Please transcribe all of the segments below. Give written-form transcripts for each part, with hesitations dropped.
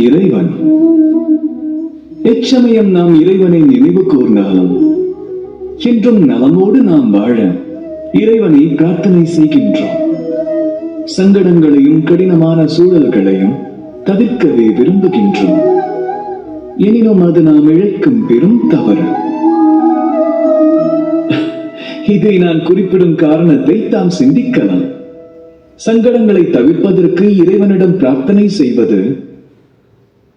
இறைவன். எச்சமயம் நாம் இறைவனை நினைவு கூர்ந்தாலும் என்றும் நலமோடு நாம் வாழ இறைவனை பிரார்த்தனை செய்கின்றோம். சங்கடங்களையும் கடினமான சூழல்களையும் தவிர்க்கவே விரும்புகின்றோம். எனினும் அது நாம் இழைக்கும் பெரும் தவறு. இதை நான் குறிப்பிடும் காரணத்தை தாம் சிந்திக்கலாம். சங்கடங்களை தவிர்ப்பதற்கு இறைவனிடம் பிரார்த்தனை செய்வது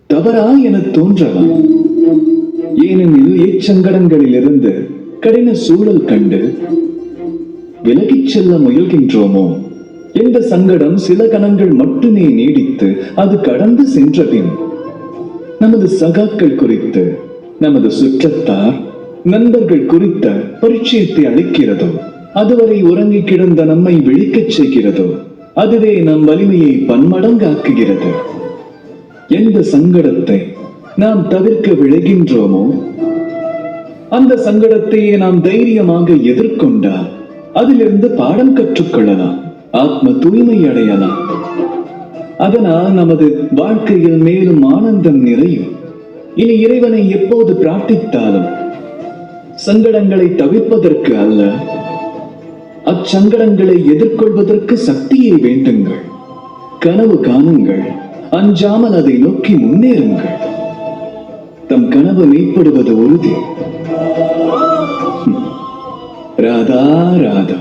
தவறா என தோன்றலாம். ஏனெனில் இச்சங்கடங்களிலிருந்து கடின சூழல் கண்டு விலகிச் செல்ல முயல்கின்றோமோ, எந்த சங்கடம் சில கணங்கள் மட்டுமே நீடித்து அது கடந்து சென்றபின் நமது சகாக்கள் குறித்து, நமது சுற்றத்தார் நண்பர்கள் குறித்த பரிச்சயத்தை அளிக்கிறதோ, அதுவரை உறங்கி கிடந்த நம்மை விழிக்கச் செய்கிறதோ, அதுவே நம் வலிமையை பன்மடங்காக்குகிறது. எந்த சங்கடத்தை நாம் தவிர்க்க விளைகின்றோமோ அந்த சங்கடத்தையே நாம் தைரியமாக எதிர்கொண்டால் அதிலிருந்து பாடம் கற்றுக்கொள்ளலாம், ஆத்ம தூய்மை அடையலாம். அதனால் நமது வாழ்க்கையில் மேலும் ஆனந்தம் நிறையும். இனி இறைவனை எப்போது பிரார்த்தித்தாலும் சங்கடங்களை தவிர்ப்பதற்கு அல்ல, அச்சங்கடங்களை எதிர்கொள்வதற்கு சக்தியை வேண்டுங்கள். கனவு காணுங்கள், அஞ்சாமல் அதை நோக்கி முன்னேறுங்கள். தம் கனவு மெய்ப்படுவது உறுதி. ராதா ராதா.